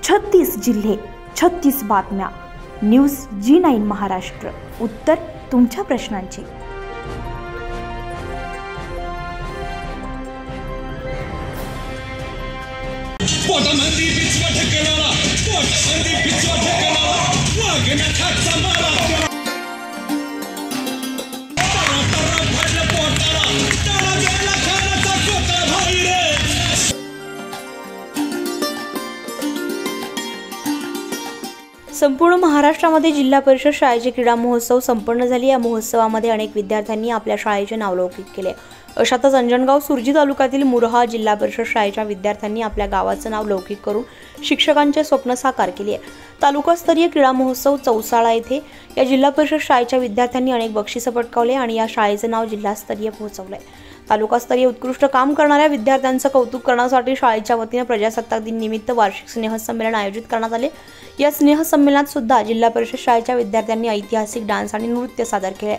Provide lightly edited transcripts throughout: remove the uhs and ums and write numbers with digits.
36 जिल्हे 36 बातम्या. News G9 Maharashtra. उत्तर तुमच्या प्रश्नांचे. संपूर्ण महाराष्ट्रामध्ये जिल्हा परिषद शाळेचे क्रीडा महोत्सव संपन्न झाली. या महोत्सवामध्ये अनेक विद्यार्थ्यांनी आपल्या शाळेचे नावलौकिक केले. अशातच अंजनगाव सुर्जी तालुक्यातील मुरहा जिल्हा परिषद शाळेच्या विद्यार्थ्यांनी आपल्या गावाचं नाव लौकिक करून शिक्षकांचे स्वप्न साकार केले आहे. तालुकास्तरीय क्रीडा महोत्सव चौसाळा येथे या जिल्हा परिषद शाळेच्या विद्यार्थ्यांनी अनेक बक्षिसे पटकावले आणि या शाळेचं नाव जिल्हास्तरीय पोहोचवले. तालुकास्तरीय उत्कृष्ट काम करणाऱ्या विद्यार्थ्यांचं कौतुक करण्यासाठी शाळेच्या वतीने प्रजासत्ताक दिन निमित्त वार्षिक स्नेहसंमेलन आयोजित करण्यात आले. या स्नेहसंमेलनात सुद्धा जिल्हा परिषद शाळेच्या विद्यार्थ्यांनी ऐतिहासिक डान्स आणि नृत्य सादर केले.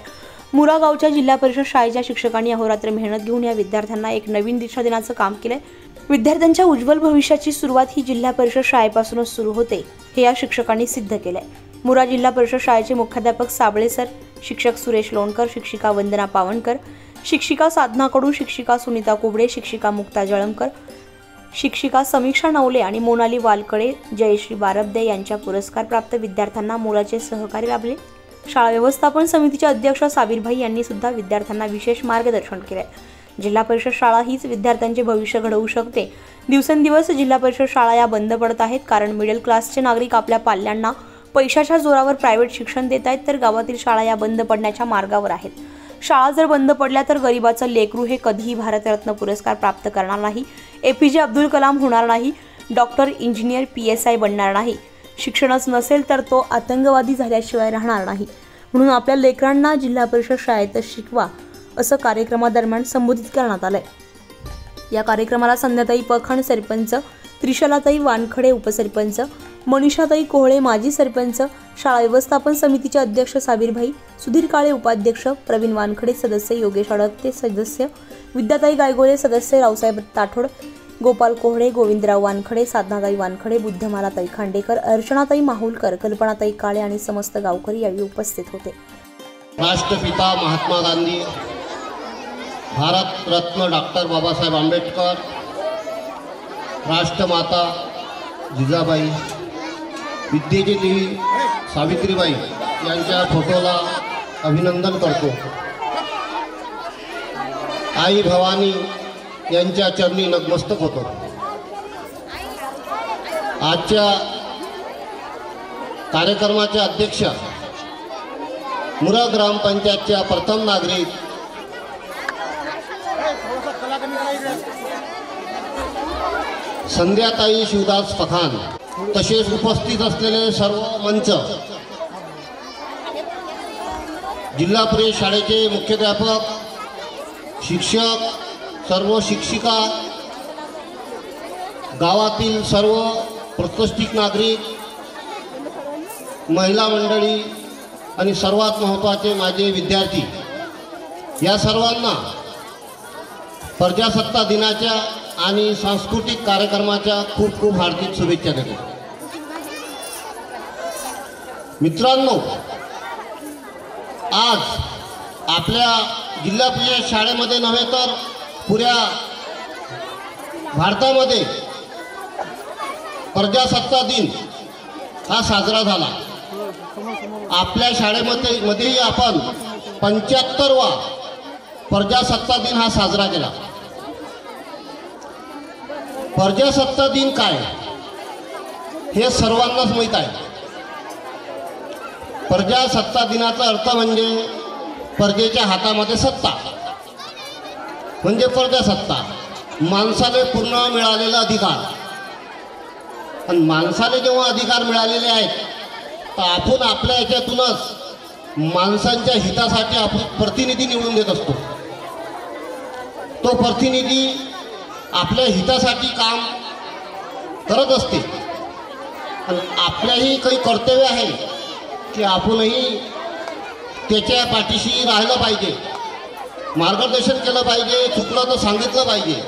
मुरा गावच्या जिल्हा परिषद शाळेच्या शिक्षकांनी अहोरात्र मेहनत घेऊन या विद्यार्थ्यांना एक नवीन दिशा देण्याचं काम केलंय. विद्यार्थ्यांच्या उज्ज्वल भविष्याची सुरुवात ही जिल्हा परिषद शाळेपासूनच सुरू होते हे या शिक्षकांनी सिद्ध केलंय. मुरा जिल्हा परिषद शाळेचे मुख्याध्यापक साबळे सर, शिक्षक सुरेश लोणकर, शिक्षिका वंदना पावणकर, शिक्षिका साधना कडू, शिक्षिका सुनीता कुबडे, शिक्षिका मुक्ता जळमकर, शिक्षिका समीक्षा नवले आणि मोनाली वालकडे, जयश्री बारबदे यांच्या पुरस्कार प्राप्त विद्यार्थ्यांना मोलाचे सहकार्य लाभले. शाळा व्यवस्थापन समितीचे अध्यक्ष साबीरभाई यांनी सुद्धा विद्यार्थ्यांना विशेष मार्गदर्शन केले. जिल्हा परिषद शाळा हीच विद्यार्थ्यांचे भविष्य घडवू शकते. दिवसेंदिवस जिल्हा परिषद शाळा या बंद पडत आहेत, कारण मिडल क्लासचे नागरिक आपल्या पाल्यांना पैशाच्या जोरावर प्रायव्हेट शिक्षण देत आहेत, तर गावातील शाळा या बंद पडण्याच्या मार्गावर आहेत. शाळा जर बंद पडल्या तर गरिबाचं लेकरू हे कधीही भारतरत्न पुरस्कार प्राप्त करणार नाही, APJ अब्दुल कलाम होणार नाही, डॉक्टर, इंजिनियर, PSI बनणार नाही. शिक्षणच नसेल तर तो आतंकवादी झाल्याशिवाय राहणार नाही. म्हणून आपल्या लेकरांना जिल्हा परिषद शाळेतच शिकवा असं कार्यक्रमादरम्यान संबोधित करण्यात आलंय. या कार्यक्रमाला संध्याताई पखण सरपंच, त्रिशलाताई वानखडे उपसरपंच, मनीषाताई कोहळे माजी सरपंच, शाळा व्यवस्थापन समितीचे अध्यक्ष साबीरभाई, सुधीर काळे उपाध्यक्ष, प्रवीण वानखडे सदस्य, योगेश अडकते सदस्य, विद्याताई गायगोले सदस्य, रावसाहेब ताठोड, गोपाल कोहळे, गोविंदराव वानखडे, साधनाताई वानखडे, बुद्धमालाताई खांडेकर, अर्चनाताई माहुलकर, कल्पनाताई काळे आणि समस्त गावकरी यावेळी उपस्थित होते. राष्ट्रपिता महात्मा गांधी, भारतरत्न डॉक्टर बाबासाहेब आंबेडकर, राष्ट्रमाता जिजाबाई, विद्येची देवी सावित्रीबाई यांच्या फोटोला अभिनंदन करतो. आई भवानी यांच्या चरणी नतमस्तक होतो. आजच्या कार्यक्रमाचे अध्यक्ष, मुरा ग्रामपंचायतच्या प्रथम नागरिक संध्याताई शिवदास पखान, तसेच उपस्थित असलेले सर्व मंच, जिल्हा परिषद शाळेचे मुख्याध्यापक, शिक्षक, सर्व शिक्षिका, गावातील सर्व प्रतिष्ठित नागरिक, महिला मंडळी आणि सर्वात महत्त्वाचे माझे विद्यार्थी, या सर्वांना प्रजासत्ताक दिनाच्या आणि सांस्कृतिक कार्यक्रमाच्या खूप खूप हार्दिक शुभेच्छा देतो. मित्रांनो, आज आपल्या जिल्हा परिषद शाळेमध्ये नव्हे तर पुऱ्या भारतामध्ये प्रजासत्ताक दिन हा साजरा झाला. आपल्या शाळेमध्येही आपण 75वा प्रजासत्ताक दिन हा साजरा केला. प्रजासत्ताक दिन काय हे सर्वांनाच माहीत आहे. प्रजासत्ताक दिनाचा अर्थ म्हणजे प्रजेच्या हातामध्ये सत्ता, म्हणजे प्रजासत्ताक, माणसाला पूर्ण मिळालेला अधिकार. आणि माणसाला जेव्हा अधिकार मिळालेले आहेत तर आपण आपल्या याच्यातूनच माणसांच्या हितासाठी आपण प्रतिनिधी निवडून देत असतो. तो प्रतिनिधी आपल्या हितासाठी काम करत असते. आणि आपल्याही काही कर्तव्य आहे की आपणही त्याच्या पाठीशी राहिलं पाहिजे, मार्गदर्शन केलं पाहिजे, चुकलं तर सांगितलं पाहिजे.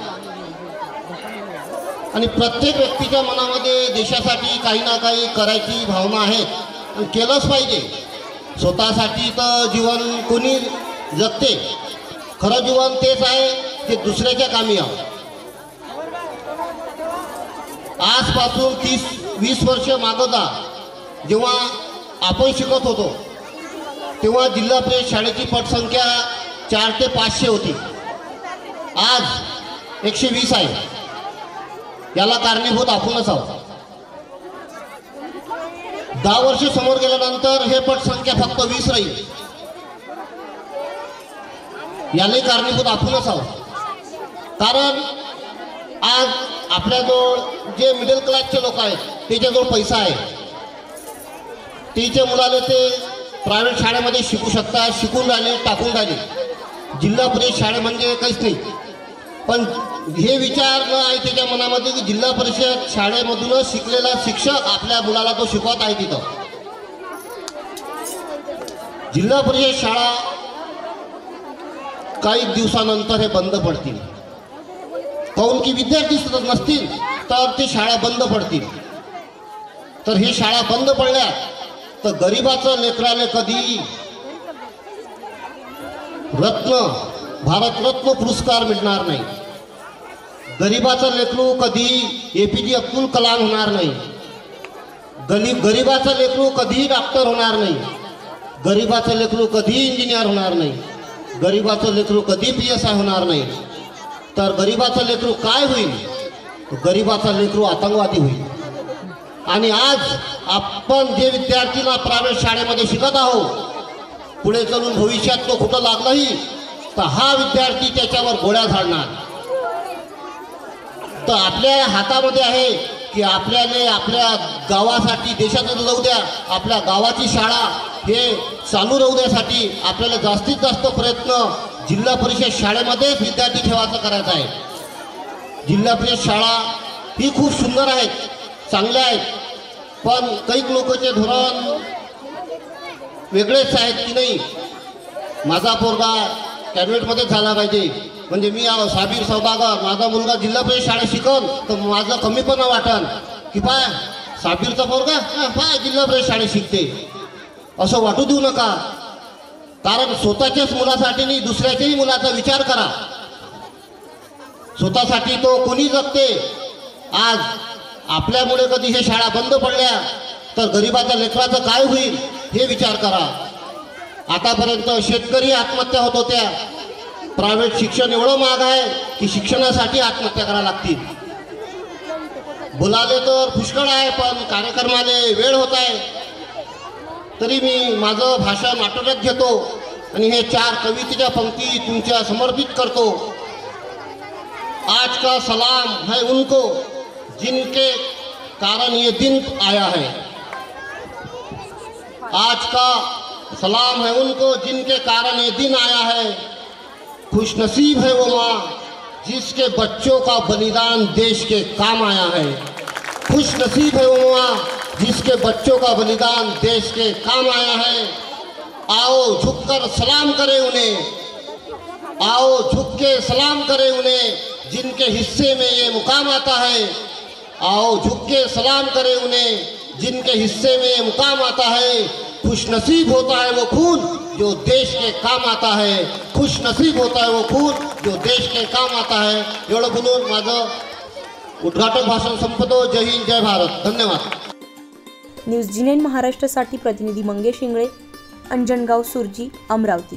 आणि प्रत्येक व्यक्तीच्या मनामध्ये देशासाठी काही ना काही करायची भावना आहे आणि केलंच पाहिजे. स्वतःसाठी तर जीवन कोणी जगते, खरं जीवन तेच आहे की दुसऱ्याच्या कामी यावं. आजपासून 30-20 वर्ष मागं जा, जेव्हा आपण शिकत होतो तेव्हा जिल्हा परिषद शाळेची पटसंख्या 4 ते 500 होती. आज 120 आहे. याला कारणीभूत आपणच आहोत. 10 वर्ष समोर गेल्यानंतर हे पटसंख्या फक्त 20 राहील. याला कारणीभूत आपणच आहोत. कारण आज आपल्याजवळ जे मिडल क्लासचे लोक आहेत त्याच्याजवळ पैसा आहे, त्याच्या मुलाला ते प्रायव्हेट शाळेमध्ये शिकू शकतात, शिकून राहिले, टाकून राहिले. जिल्हा परिषद शाळे म्हणजे काहीच नाही. पण हे विचार न आहे त्याच्या मनामध्ये की जिल्हा परिषद शाळेमधूनच शिकलेला शिक्षक आपल्या मुलाला तो शिकवत आहे. तिथं जिल्हा परिषद शाळा काही दिवसानंतर हे बंद पडतील. काऊन की विद्यार्थी नसतील तर ते शाळा बंद पडतील. तर हे शाळा बंद पडल्या तर गरिबाचं लेकराले कधी भारतरत्न पुरस्कार मिळणार नाही. गरिबाचं लेकरू कधी APJ अब्दुल कलाम होणार नाही. गरिबाचं लेकरू कधी डॉक्टर होणार नाही. गरिबाचं लेकरू कधी इंजिनियर होणार नाही. गरिबाचं लेकरू कधी PSI होणार नाही. तर गरिबाचं लेकरू काय होईल? गरिबाचं लेकरू आतंकवादी होईल. आणि आज आपण जे विद्यार्थ्यांना प्रायव्हेट शाळेमध्ये शिकत आहोत, पुढे चलून भविष्यात तो कुठं लागलाही तर हा विद्यार्थी त्याच्यावर गोळ्या झाडणार. तर आपल्या हातामध्ये आहे की आपल्याला आपल्या गावासाठी, देशाचं जाऊ द्या, आपल्या गावाची शाळा हे चालू राहू द्यासाठी आपल्याला जास्तीत जास्त प्रयत्न जिल्हा परिषद शाळेमध्येच विद्यार्थी ठेवायचं करायचं आहे. जिल्हा परिषद शाळा ही खूप सुंदर आहेत, चांगल्या आहेत. पण काही लोकांचे धोरण वेगळेच आहेत की नाही, माझा पोरगा कॅबिनेटमध्ये झाला पाहिजे म्हणजे मी साबीर सौदागर, माझा मुलगा जिल्हा परिषद शाळेत शिकन तर माझं कमीपणा वाटन की पाय साबीरचा पोरगा पाय जिल्हा परिषद शाळेत शिकते, असं वाटू देऊ नका. कारण स्वतःच्याच मुलासाठी नाही, दुसऱ्याच्याही मुलाचा विचार करा. स्वतःसाठी तो कोणी जगते. आज आपल्यामुळे कधी हे शाळा बंद पडल्या तर गरिबाच्या लेकराचं काय होईल हे विचार करा. आतापर्यंत शेतकरी आत्महत्या होत होत्या. प्रायव्हेट शिक्षण एवढं महाग आहे की शिक्षणासाठी आत्महत्या करायला लागतील. बोलाले तर पुष्कळ आहे पण कार्यक्रमाले वेळ होत आहे. तरी मी माझं भाषण आटोक्यात घेतो आणि हे 4 कवितेच्या पंक्ती तुमच्या समर्पित करतो. आज का सलाम है उनको जिनके कारण ये दिन आया है. आज का सलाम है उनको जिनके कारण ये दिन आया है. खुश नसीब है वो माँ जिसके बच्चों का बलिदान देश के काम आया है. खुश नसीब है वो माँ जिसके बच्चों का बलिदान देश के काम आया है. आओ झुककर सलाम करें उन्हें, आओ झुक के सलाम करें उन्हें जिनके हिस्से में ये मुकाम आता है. आओ झुक के सलाम करें उन्हें जिनके हिस्से में ये मुकाम आता है. खुश नसीब होता है वो खून जो देश के काम आता है. खुश नसीब होता है वो खून जो देश के काम आता है. एवढं बोलून माझं उद्घाटन भाषण संपतो. जय हिंद, जय भारत. धन्यवाद. न्यूज जी9 महाराष्ट्रासाठी प्रतिनिधी मंगेश इंगळे, अंजनगाव, सुरजी, अमरावती.